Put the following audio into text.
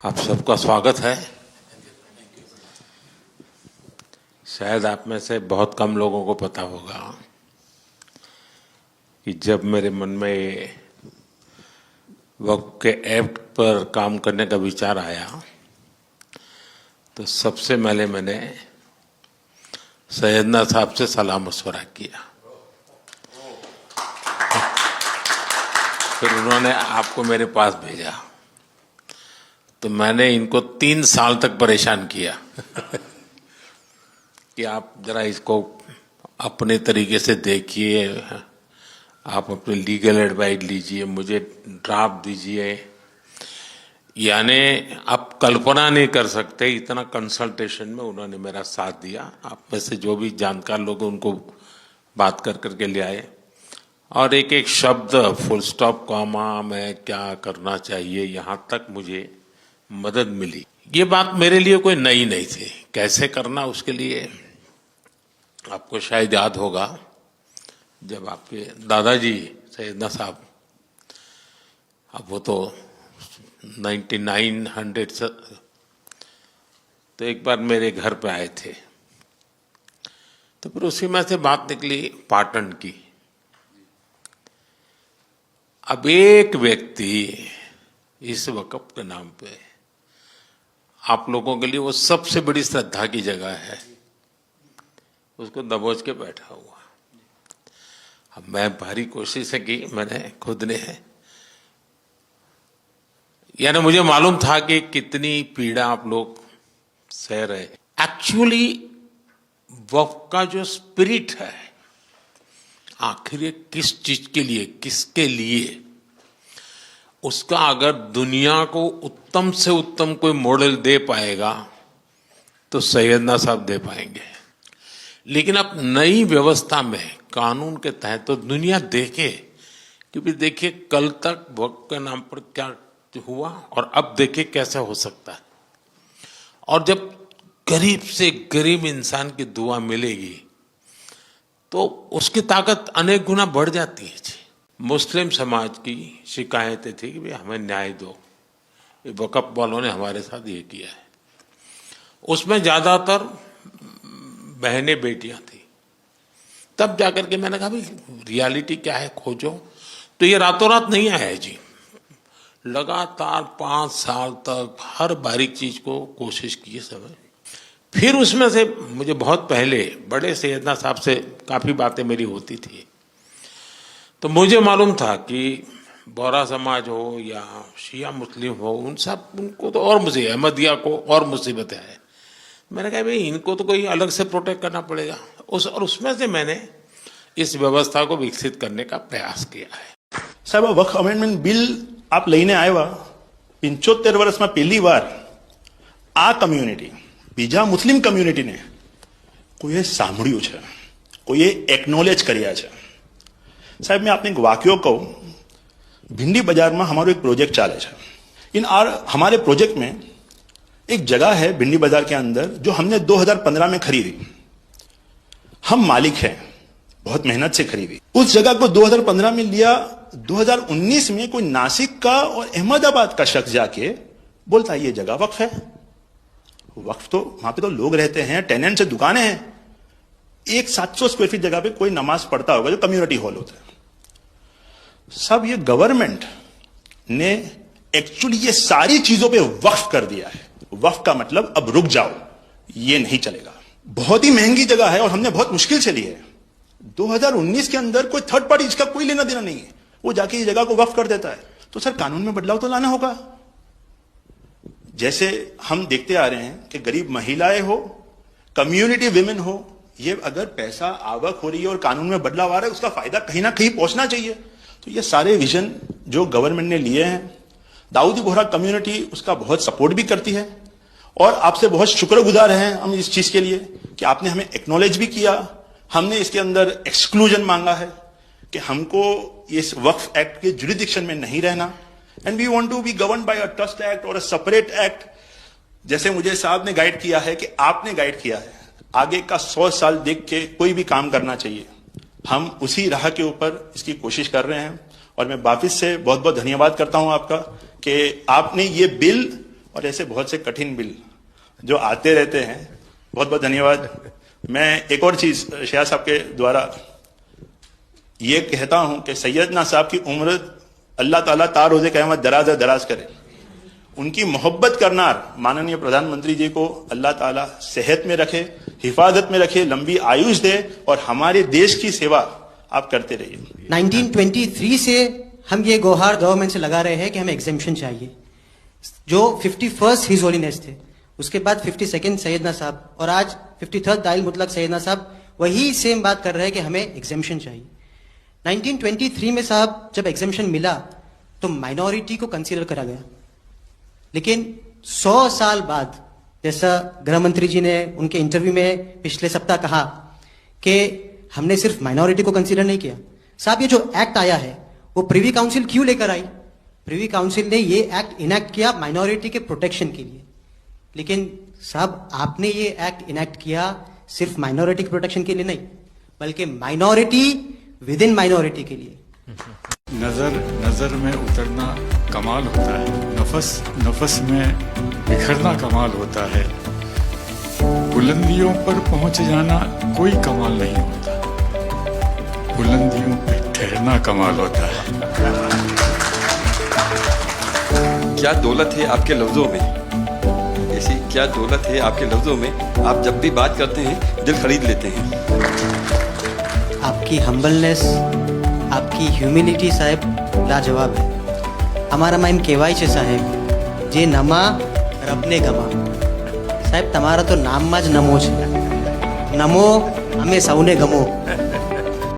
आप सबका स्वागत है। शायद आप में से बहुत कम लोगों को पता होगा कि जब मेरे मन में वक्फ के एक्ट पर काम करने का विचार आया तो सबसे पहले मैंने सैयदना साहब से सलाह मशवरा किया। फिर उन्होंने आपको मेरे पास भेजा तो मैंने इनको 3 साल तक परेशान किया कि आप जरा इसको अपने तरीके से देखिए, आप अपने लीगल एडवाइस लीजिए, मुझे ड्राफ्ट दीजिए। यानी आप कल्पना नहीं कर सकते इतना कंसल्टेशन में उन्होंने मेरा साथ दिया। आप में से जो भी जानकार लोग उनको बात कर करके ले आए और एक एक शब्द फुल स्टॉप कॉमा में क्या करना चाहिए यहाँ तक मुझे मदद मिली। ये बात मेरे लिए कोई नई नहीं थी, कैसे करना उसके लिए आपको शायद याद होगा जब आपके दादाजी सैयदना साहब, अब वो तो 1900 से तो एक बार मेरे घर पे आए थे तो फिर उसी में से बात निकली पाटन की। अब एक व्यक्ति इस वक़्फ़ के नाम पे आप लोगों के लिए वो सबसे बड़ी श्रद्धा की जगह है, उसको दबोच के बैठा हुआ। अब मैं भारी कोशिश की मैंने खुद ने, यानी मुझे मालूम था कि कितनी पीड़ा आप लोग सह रहे। एक्चुअली वक्फ का जो स्पिरिट है आखिर ये किस चीज के लिए, किसके लिए, उसका अगर दुनिया को उत्तम से उत्तम कोई मॉडल दे पाएगा तो सैयदना साहब दे पाएंगे। लेकिन अब नई व्यवस्था में कानून के तहत तो दुनिया देखे कि भी देखिए कल तक वक्फ के नाम पर क्या हुआ और अब देखिए कैसे हो सकता है। और जब गरीब से गरीब इंसान की दुआ मिलेगी तो उसकी ताकत अनेक गुना बढ़ जाती है। मुस्लिम समाज की शिकायतें थी कि भाई हमें न्याय दो, ये वक़्फ़ वालों ने हमारे साथ ये किया है। उसमें ज़्यादातर बहनें बेटियां थी। तब जाकर के मैंने कहा भाई रियलिटी क्या है खोजो। तो ये रातों रात नहीं आया है जी, लगातार 5 साल तक हर बारीक चीज को कोशिश की समय। फिर उसमें से मुझे बहुत पहले बड़े सैयदना साहब से काफ़ी बातें मेरी होती थी तो मुझे मालूम था कि बोहरा समाज हो या शिया मुस्लिम हो, उन सब उनको तो और मुझे अहमदिया को और मुसीबतें हैं। मैंने कहा भाई इनको तो कोई अलग से प्रोटेक्ट करना पड़ेगा और उसमें से मैंने इस व्यवस्था को विकसित करने का प्रयास किया है। साहब वक्फ अमेंडमेंट बिल आप લઈને આવ્યા 75 વર્ષમાં પહેલી વાર આ કમ્યુનિટી બીજા મુસ્લિમ કમ્યુનિટીને કોઈએ સાંભળ્યું છે, કોઈએ एक्नॉलेज કર્યા છે। साहब मैं आपने एक वाक्य कहूं, भिंडी बाजार में हमारा एक प्रोजेक्ट चाले है। हमारे प्रोजेक्ट में एक जगह है भिंडी बाजार के अंदर जो हमने 2015 में खरीदी। हम मालिक हैं, बहुत मेहनत से खरीदी। उस जगह को 2015 में लिया, 2019 में कोई नासिक का और अहमदाबाद का शख्स जाके बोलता है ये जगह वक्फ है। वक्फ तो वहां पे तो लोग रहते हैं, टेनेंट्स है, दुकानें हैं। एक 700 स्क्वायर फीट जगह पे कोई नमाज पढ़ता होगा जो कम्युनिटी हॉल होता है। सब ये गवर्नमेंट ने एक्चुअली ये सारी चीजों पे वक्फ कर दिया है। वक्फ का मतलब अब रुक जाओ, ये नहीं चलेगा। बहुत ही महंगी जगह है और हमने बहुत मुश्किल से ली है। 2019 के अंदर कोई थर्ड पार्टी, इसका कोई लेना देना नहीं है, वो जाके ये जगह को वक्फ कर देता है। तो सर कानून में बदलाव तो लाना होगा। जैसे हम देखते आ रहे हैं कि गरीब महिलाएं हो, कम्युनिटी विमेन हो, ये अगर पैसा आवक हो रही है और कानून में बदलाव आ रहा है उसका फायदा कहीं ना कहीं पहुंचना चाहिए। तो ये सारे विजन जो गवर्नमेंट ने लिए हैं, दाऊदी बोहरा कम्युनिटी उसका बहुत सपोर्ट भी करती है और आपसे बहुत शुक्रगुजार हैं हम इस चीज के लिए कि आपने हमें एक्नॉलेज भी किया। हमने इसके अंदर एक्सक्लूजन मांगा है कि हमको इस वक्फ एक्ट के जुरिडिक्शन में नहीं रहना, and we want to be govern by a trust act और अ सेपरेट एक्ट। जैसे मुझे साहब ने गाइड किया है कि आपने गाइड किया है, आगे का 100 साल देख के कोई भी काम करना चाहिए। हम उसी राह के ऊपर इसकी कोशिश कर रहे हैं और मैं वापिस से बहुत बहुत धन्यवाद करता हूं आपका कि आपने ये बिल और ऐसे बहुत से कठिन बिल जो आते रहते हैं। बहुत बहुत धन्यवाद। मैं एक और चीज शाह साहब के द्वारा ये कहता हूं कि सैयदना साहब की उम्र अल्लाह ताला तार रोजे क़यामत दराज दराज करे। उनकी मोहब्बत करना माननीय प्रधानमंत्री जी को अल्लाह ताला सेहत में रखे, हिफाजत में रखे, लंबी आयुष दे और हमारे देश की सेवा आप करते रहिए। 1923 से हम ये गोहार गवर्नमेंट से लगा रहे हैं कि हमें एग्जेम्पशन चाहिए। जो 51st हिज होलीनेस थे, उसके बाद 52nd सैयदना साहब और आज 53rd दाइल मुतलक सैयदना साहब वही सेम बात कर रहे हैं कि हमें एग्जेम्पशन चाहिए। 1923 में साहब जब एग्जेम्पशन मिला तो माइनॉरिटी को कंसीडर करा गया, लेकिन 100 साल बाद, जैसा गृह मंत्री जी ने उनके इंटरव्यू में पिछले सप्ताह कहा कि हमने सिर्फ माइनॉरिटी को कंसीडर नहीं किया। साहब ये जो एक्ट आया है वो प्रिवी काउंसिल क्यों लेकर आई? प्रिवी काउंसिल ने ये एक्ट इनेक्ट किया माइनॉरिटी के प्रोटेक्शन के लिए, लेकिन साहब आपने ये एक्ट इनेक्ट किया सिर्फ माइनॉरिटी के प्रोटेक्शन के लिए नहीं, बल्कि माइनॉरिटी विद इन माइनॉरिटी के लिए। नजर में उतरना कमाल होता है, नफस में बिखरना कमाल होता है, बुलंदियों पर पहुंच जाना कोई कमाल नहीं होता, बुलंदियों पे ठहरना कमाल होता है। क्या दौलत है आपके लफ्जों में, ऐसी क्या दौलत है आपके लफ्जों में, आप जब भी बात करते हैं दिल खरीद लेते हैं। आपकी हम्बलनेस, आपकी ह्यूमिलिटी साहेब लाजवाब है। हमारा माइम केवाई છે સાહેબ જે નમા રબને ગમા। સાહેબ તમારા તો નામમાં જ નમો છે, નમો અમે સૌને ગમો।